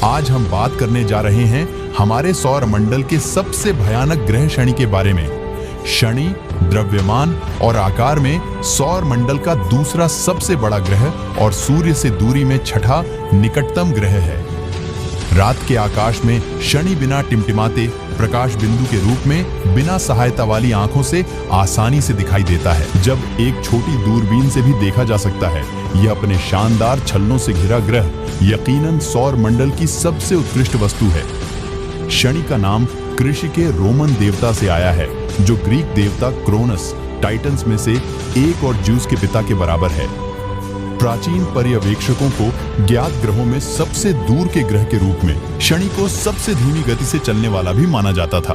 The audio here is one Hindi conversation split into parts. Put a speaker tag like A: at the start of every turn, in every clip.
A: आज हम बात करने जा रहे हैं हमारे सौर मंडल के सबसे भयानक ग्रह शनि के बारे में। शनि द्रव्यमान और आकार में सौर मंडल का दूसरा सबसे बड़ा ग्रह और सूर्य से दूरी में छठा निकटतम ग्रह है। रात के आकाश में शनि बिना टिमटिमाते प्रकाश बिंदु के रूप में बिना सहायता वाली आंखों से आसानी से दिखाई देता है। जब एक छोटी दूरबीन से भी देखा जा सकता है। यह अपने शानदार छल्लों से घिरा ग्रह यकीनन सौर मंडल की सबसे उत्कृष्ट वस्तु है। शनि का नाम कृषि के रोमन देवता से आया है, जो ग्रीक देवता क्रोनस टाइटन्स में से एक और ज्यूस के पिता के बराबर है। प्राचीन पर्यवेक्षकों को ज्ञात ग्रहों में सबसे दूर के ग्रह के रूप में शनि को सबसे धीमी गति से चलने वाला भी माना जाता था।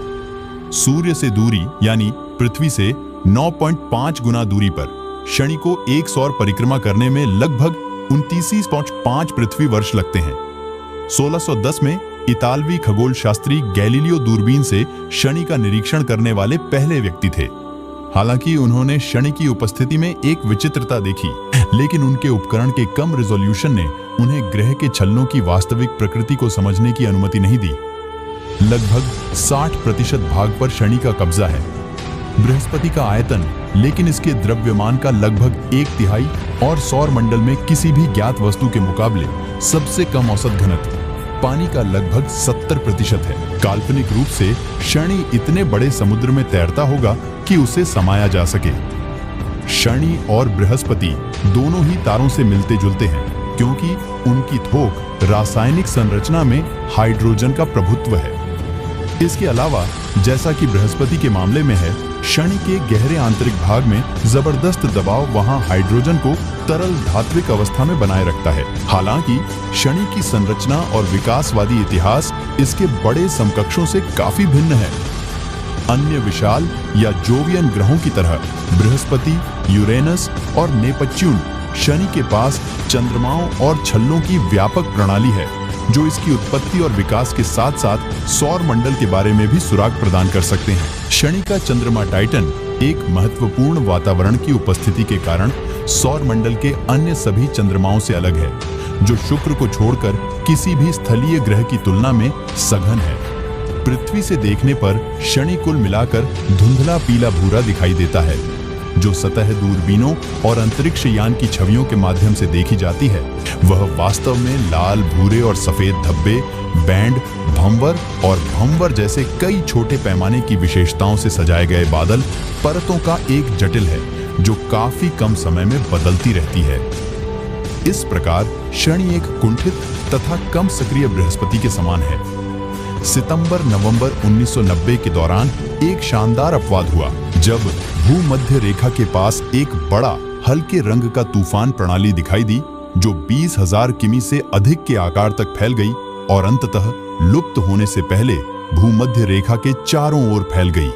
A: सूर्य से दूरी यानी पृथ्वी से 9.5 गुना दूरी पर शनि को एक सौर परिक्रमा करने में लगभग 29.5 पृथ्वी वर्ष लगते हैं। 1610 में इतालवी खगोल शास्त्री गैलीलियो दूरबीन से शनि का निरीक्षण करने वाले पहले व्यक्ति थे। हालांकि उन्होंने शनि की उपस्थिति में एक विचित्रता देखी, लेकिन उनके उपकरण के कम रिजोल्यूशन ने उन्हें ग्रह के छल्लों की वास्तविक प्रकृति को समझने की अनुमति नहीं दी। लगभग 60% भाग पर शनि का कब्जा है। बृहस्पति का आयतन, लेकिन इसके द्रव्यमान का लगभग 1/3 और सौर मंडल में किसी भी ज्ञात वस्तु के मुकाबले सबसे कम औसत घनत्व पानी का लगभग 70% है। काल्पनिक रूप से शनि इतने बड़े समुद्र में तैरता होगा कि उसे समाया जा सके। शनि और बृहस्पति दोनों ही तारों से मिलते जुलते हैं, क्योंकि उनकी थोक रासायनिक संरचना में हाइड्रोजन का प्रभुत्व है। इसके अलावा जैसा कि बृहस्पति के मामले में है, शनि के गहरे आंतरिक भाग में जबरदस्त दबाव वहां हाइड्रोजन को तरल धात्विक अवस्था में बनाए रखता है। हालांकि शनि की संरचना और विकासवादी इतिहास इसके बड़े समकक्षों से काफी भिन्न है। अन्य विशाल या जोवियन ग्रहों की तरह बृहस्पति, यूरेनस और नेपच्यून शनि के पास चंद्रमाओं और छल्लों की व्यापक प्रणाली है, जो इसकी उत्पत्ति और विकास के साथ साथ सौर मंडल के बारे में भी सुराग प्रदान कर सकते हैं। शनि का चंद्रमा टाइटन एक महत्वपूर्ण वातावरण की उपस्थिति के कारण सौर मंडल के अन्य सभी चंद्रमाओं से अलग है, जो शुक्र को छोड़कर किसी भी स्थलीय ग्रह की तुलना में सघन है। पृथ्वी से देखने पर शनि कुल मिलाकर धुंधला पीला भूरा दिखाई देता है, जो सतह दूरबीनों और अंतरिक्ष यान की छवियों के माध्यम से देखी जाती है। वह वास्तव में लाल, भूरे और सफेद धब्बे, बैंड, भंवर और भंवर जैसे कई छोटे पैमाने की विशेषताओं से सजाए गए बादल परतों का एक जटिल है, जो काफी कम समय में बदलती रहती है। इस प्रकार शनि एक कुंठित तथा कम सक्रिय बृहस्पति के समान है। सितंबर-नवंबर 1990 के दौरान एक शानदार अपवाद हुआ, जब भूमध्य रेखा के पास एक बड़ा हल्के रंग का तूफान प्रणाली दिखाई दी, जो 20,000 किमी से अधिक के आकार तक फैल गई और अंततः लुप्त होने से पहले भूमध्य रेखा के चारों ओर फैल गई।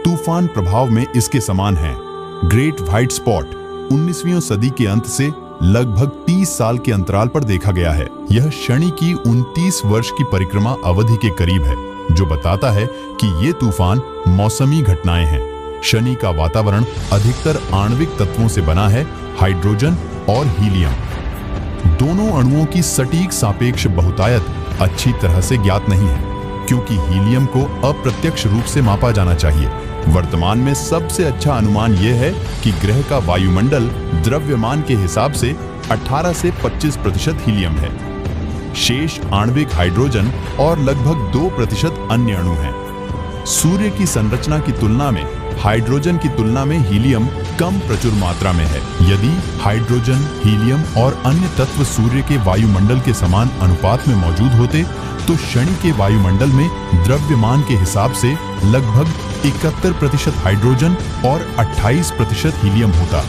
A: तूफान प्रभाव में इसके समान है। ग्रेट व्हाइट स्पॉट 19वीं सदी के अंत से लगभग 30 साल के अंतराल पर देखा गया है। यह शनि की 29 वर्ष की परिक्रमा अवधि के करीब है, जो बताता है कि ये तूफान मौसमी घटनाएं हैं। शनि का वातावरण अधिकतर आणविक तत्वों से बना है, हाइड्रोजन और हीलियम। दोनों अणुओं की सटीक सापेक्ष बहुतायत अच्छी तरह से ज्ञात नहीं है, क्योंकि हीलियम को अप्रत्यक्ष रूप से मापा जाना चाहिए। वर्तमान में सबसे अच्छा अनुमान यह है कि ग्रह का वायुमंडल द्रव्यमान के हिसाब से 18 से 25% हीलियम है। शेष आणविक हाइड्रोजन और लगभग 2% अन्य अणु हैं। सूर्य की संरचना की तुलना में हाइड्रोजन की तुलना में हीलियम कम प्रचुर मात्रा में है। यदि हाइड्रोजन, हीलियम और अन्य तत्व सूर्य के वायुमंडल के समान अनुपात में मौजूद होते, तो शनि के वायुमंडल में द्रव्यमान के हिसाब से लगभग 71% हाइड्रोजन और 28% हीलियम होता।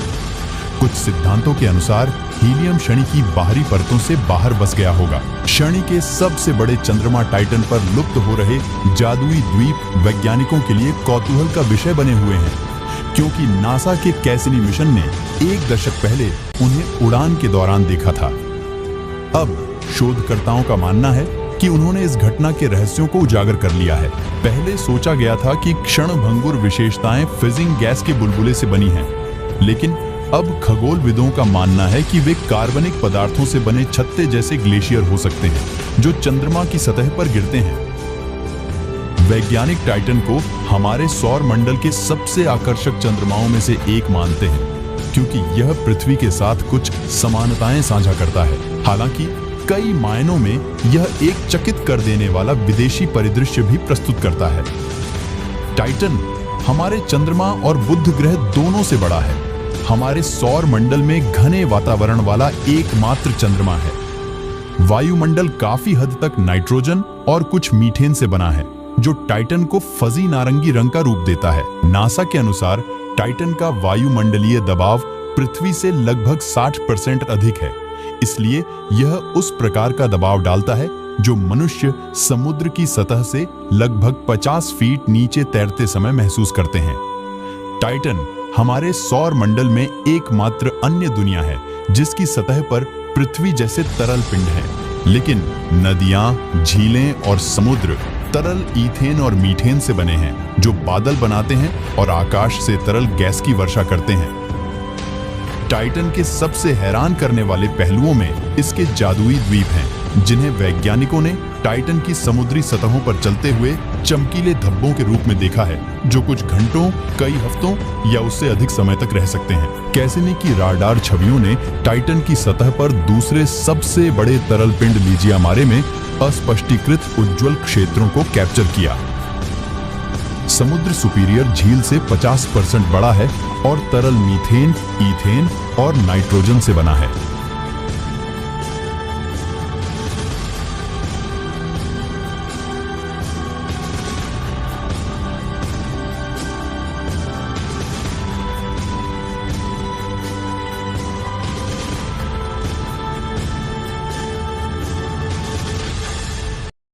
A: कुछ सिद्धांतों के अनुसार हीलियम शनि की बाहरी परतों से बाहर बस गया होगा। शनि के सबसे बड़े चंद्रमा टाइटन पर लुप्त हो रहे जादुई द्वीप वैज्ञानिकों के लिए कौतूहल का विषय बने हुए हैं, क्योंकि नासा के कैसिनी मिशन ने 1 दशक पहले उन्हें उड़ान के दौरान देखा था। अब शोधकर्ताओं का मानना है कि उन्होंने इस घटना के रहस्यों को उजागर कर लिया है। पहले सोचा गया था कि क्षणभंगुर विशेषताएं फिजिंग गैस के बुलबुले से बनी हैं, लेकिन अब खगोलविदों का मानना है कि वे कार्बनिक पदार्थों से बने छत्ते जैसे ग्लेशियर हो सकते हैं जो चंद्रमा की सतह पर गिरते हैं। वैज्ञानिक टाइटन को हमारे सौर मंडल के सबसे आकर्षक चंद्रमाओं में से एक मानते हैं क्योंकि यह पृथ्वी के साथ कुछ समानताएं साझा करता है। हालांकि कई मायनों में यह एक चकित कर देने वाला विदेशी परिदृश्य भी प्रस्तुत करता है। टाइटन हमारे चंद्रमा और बुध ग्रह दोनों से बड़ा है। हमारे सौर मंडल में घने वातावरण वाला एकमात्र चंद्रमा है। वायुमंडल काफी हद तक नाइट्रोजन और कुछ मीथेन से बना है जो टाइटन को फजी नारंगी रंग का रूप देता है। नासा के अनुसार टाइटन का वायुमंडलीय दबाव पृथ्वी से लगभग 60% अधिक है, इसलिए यह उस प्रकार का दबाव डालता है जो मनुष्य समुद्र की सतह से लगभग 50 फीट नीचे तैरते समय महसूस करते हैं। टाइटन हमारे सौर मंडल में एकमात्र अन्य दुनिया है जिसकी सतह पर पृथ्वी जैसे तरल पिंड हैं, लेकिन नदियां, झीलें और समुद्र तरल ईथेन और मीथेन से बने हैं जो बादल बनाते हैं और आकाश से तरल गैस की वर्षा करते हैं। टाइटन के सबसे हैरान करने वाले पहलुओं में इसके जादुई द्वीप हैं, जिन्हें वैज्ञानिकों ने टाइटन की समुद्री सतहों पर चलते हुए चमकीले धब्बों के रूप में देखा है जो कुछ घंटों, कई हफ्तों या उससे अधिक समय तक रह सकते हैं। कैसिनी की राडार छवियों ने टाइटन की सतह पर दूसरे सबसे बड़े तरल पिंड लीजिया मारे में अस्पष्टीकृत उज्ज्वल क्षेत्रों को कैप्चर किया। समुद्र सुपीरियर झील से 50% बड़ा है और तरल मीथेन, ईथेन और नाइट्रोजन से बना है।